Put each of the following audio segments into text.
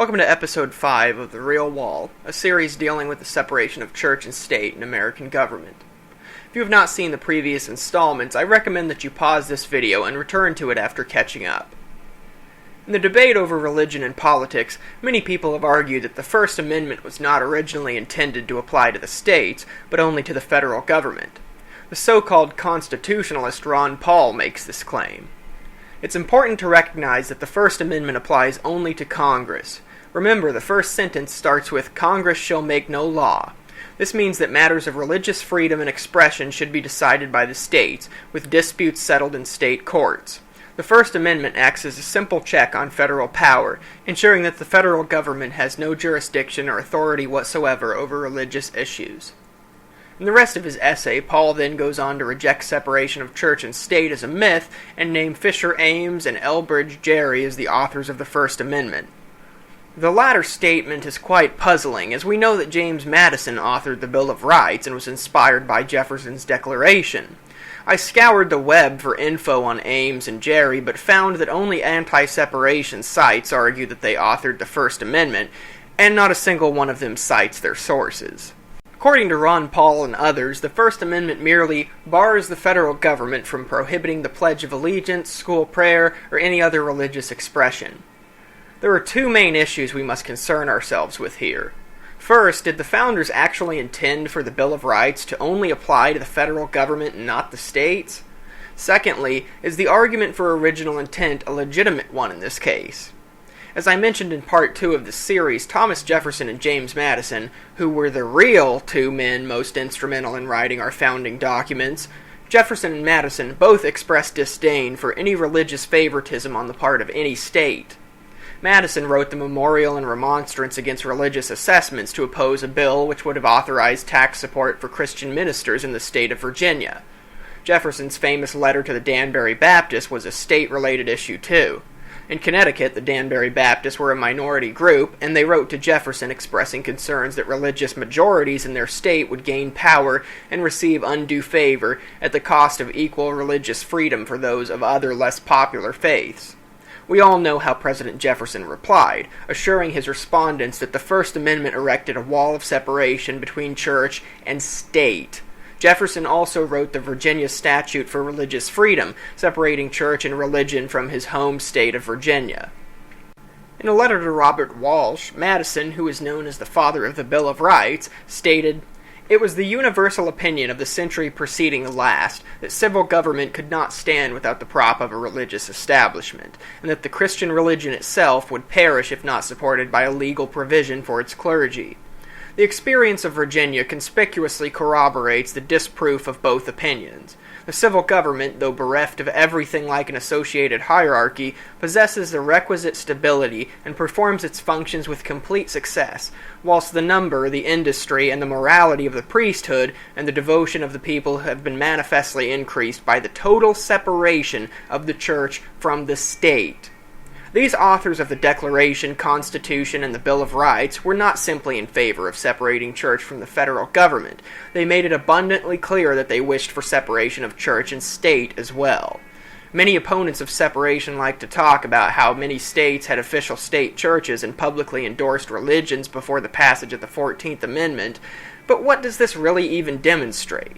Welcome to episode 5 of The Real Wall, a series dealing with the separation of church and state in American government. If you have not seen the previous installments, I recommend that you pause this video and return to it after catching up. In the debate over religion and politics, many people have argued that the First Amendment was not originally intended to apply to the states, but only to the federal government. The so-called constitutionalist Ron Paul makes this claim. It's important to recognize that the First Amendment applies only to Congress. Remember, the first sentence starts with, "Congress shall make no law." This means that matters of religious freedom and expression should be decided by the states, with disputes settled in state courts. The First Amendment acts as a simple check on federal power, ensuring that the federal government has no jurisdiction or authority whatsoever over religious issues. In the rest of his essay, Paul then goes on to reject separation of church and state as a myth and name Fisher Ames and Elbridge Gerry as the authors of the First Amendment. The latter statement is quite puzzling, as we know that James Madison authored the Bill of Rights and was inspired by Jefferson's Declaration. I scoured the web for info on Ames and Gerry, but found that only anti-separation sites argue that they authored the First Amendment, and not a single one of them cites their sources. According to Ron Paul and others, the First Amendment merely bars the federal government from prohibiting the Pledge of Allegiance, school prayer, or any other religious expression. There are two main issues we must concern ourselves with here. First, did the founders actually intend for the Bill of Rights to only apply to the federal government and not the states? Secondly, is the argument for original intent a legitimate one in this case? As I mentioned in part 2 of this series, Thomas Jefferson and James Madison, who were the real two men most instrumental in writing our founding documents, Jefferson and Madison both expressed disdain for any religious favoritism on the part of any state. Madison wrote the Memorial and Remonstrance against religious assessments to oppose a bill which would have authorized tax support for Christian ministers in the state of Virginia. Jefferson's famous letter to the Danbury Baptists was a state-related issue too. In Connecticut, the Danbury Baptists were a minority group, and they wrote to Jefferson expressing concerns that religious majorities in their state would gain power and receive undue favor at the cost of equal religious freedom for those of other less popular faiths. We all know how President Jefferson replied, assuring his respondents that the First Amendment erected a wall of separation between church and state. Jefferson also wrote the Virginia Statute for Religious Freedom, separating church and religion from his home state of Virginia. In a letter to Robert Walsh, Madison, who is known as the father of the Bill of Rights, stated, "It was the universal opinion of the century preceding the last that civil government could not stand without the prop of a religious establishment, and that the Christian religion itself would perish if not supported by a legal provision for its clergy. The experience of Virginia conspicuously corroborates the disproof of both opinions. The civil government, though bereft of everything like an associated hierarchy, possesses the requisite stability and performs its functions with complete success, whilst the number, the industry, and the morality of the priesthood and the devotion of the people have been manifestly increased by the total separation of the church from the state." These authors of the Declaration, Constitution, and the Bill of Rights were not simply in favor of separating church from the federal government. They made it abundantly clear that they wished for separation of church and state as well. Many opponents of separation like to talk about how many states had official state churches and publicly endorsed religions before the passage of the 14th Amendment, but what does this really even demonstrate?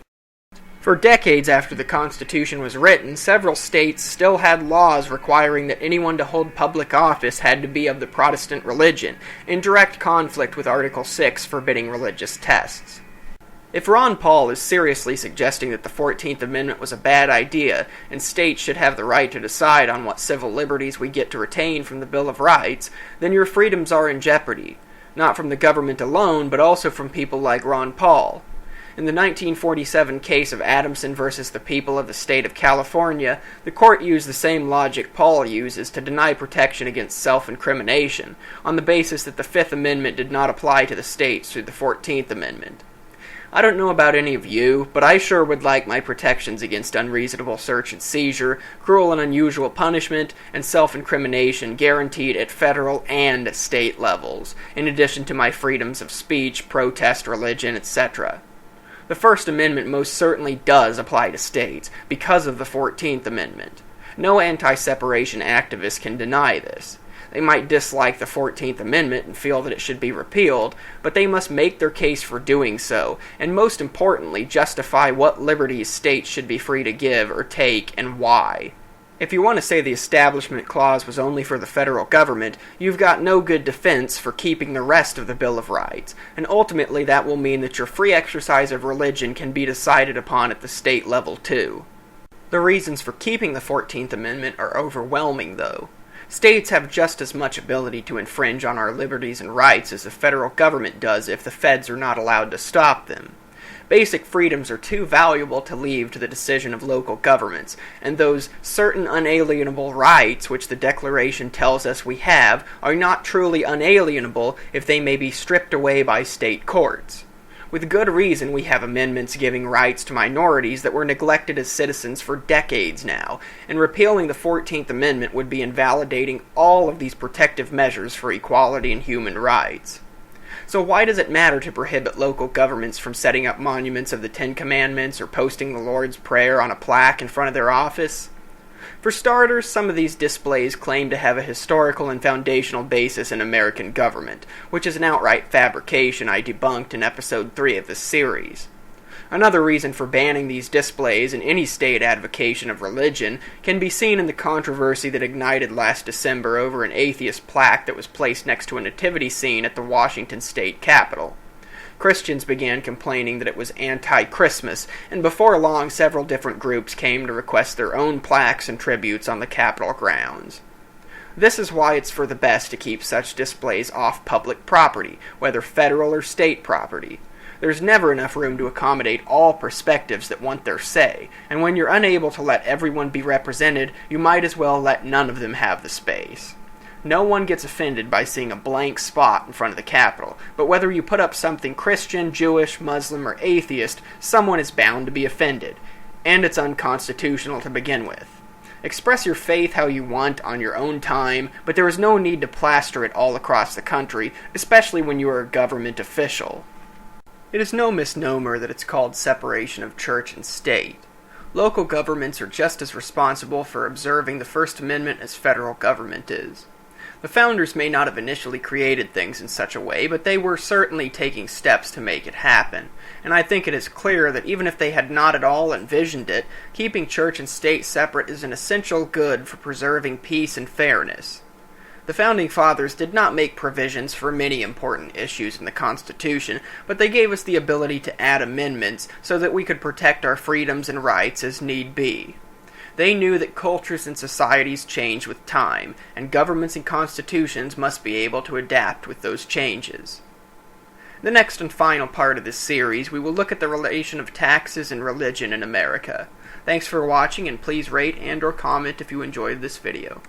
For decades after the Constitution was written, several states still had laws requiring that anyone to hold public office had to be of the Protestant religion, in direct conflict with Article 6 forbidding religious tests. If Ron Paul is seriously suggesting that the 14th Amendment was a bad idea, and states should have the right to decide on what civil liberties we get to retain from the Bill of Rights, then your freedoms are in jeopardy, not from the government alone, but also from people like Ron Paul. In the 1947 case of Adamson versus the people of the state of California, the court used the same logic Paul uses to deny protection against self-incrimination, on the basis that the Fifth Amendment did not apply to the states through the 14th Amendment. I don't know about any of you, but I sure would like my protections against unreasonable search and seizure, cruel and unusual punishment, and self-incrimination guaranteed at federal and state levels, in addition to my freedoms of speech, protest, religion, etc. The First Amendment most certainly does apply to states, because of the 14th Amendment. No anti-separation activist can deny this. They might dislike the 14th Amendment and feel that it should be repealed, but they must make their case for doing so, and most importantly, justify what liberties states should be free to give or take and why. If you want to say the Establishment Clause was only for the federal government, you've got no good defense for keeping the rest of the Bill of Rights, and ultimately that will mean that your free exercise of religion can be decided upon at the state level too. The reasons for keeping the 14th Amendment are overwhelming, though. States have just as much ability to infringe on our liberties and rights as the federal government does if the feds are not allowed to stop them. Basic freedoms are too valuable to leave to the decision of local governments, and those certain unalienable rights which the Declaration tells us we have are not truly unalienable if they may be stripped away by state courts. With good reason, we have amendments giving rights to minorities that were neglected as citizens for decades now, and repealing the 14th Amendment would be invalidating all of these protective measures for equality and human rights. So why does it matter to prohibit local governments from setting up monuments of the Ten Commandments or posting the Lord's Prayer on a plaque in front of their office? For starters, some of these displays claim to have a historical and foundational basis in American government, which is an outright fabrication I debunked in episode 3 of this series. Another reason for banning these displays and any state advocation of religion can be seen in the controversy that ignited last December over an atheist plaque that was placed next to a nativity scene at the Washington state capitol. Christians began complaining that it was anti-Christmas, and before long several different groups came to request their own plaques and tributes on the Capitol grounds. This is why it's for the best to keep such displays off public property, whether federal or state property. There's never enough room to accommodate all perspectives that want their say, and when you're unable to let everyone be represented, you might as well let none of them have the space. No one gets offended by seeing a blank spot in front of the Capitol, but whether you put up something Christian, Jewish, Muslim, or atheist, someone is bound to be offended, and it's unconstitutional to begin with. Express your faith how you want on your own time, but there is no need to plaster it all across the country, especially when you are a government official. It is no misnomer that it's called separation of church and state. Local governments are just as responsible for observing the First Amendment as federal government is. The founders may not have initially created things in such a way, but they were certainly taking steps to make it happen, and I think it is clear that even if they had not at all envisioned it, keeping church and state separate is an essential good for preserving peace and fairness. The Founding Fathers did not make provisions for many important issues in the Constitution, but they gave us the ability to add amendments so that we could protect our freedoms and rights as need be. They knew that cultures and societies change with time, and governments and constitutions must be able to adapt with those changes. In the next and final part of this series, we will look at the relation of taxes and religion in America. Thanks for watching, and please rate and/or comment if you enjoyed this video.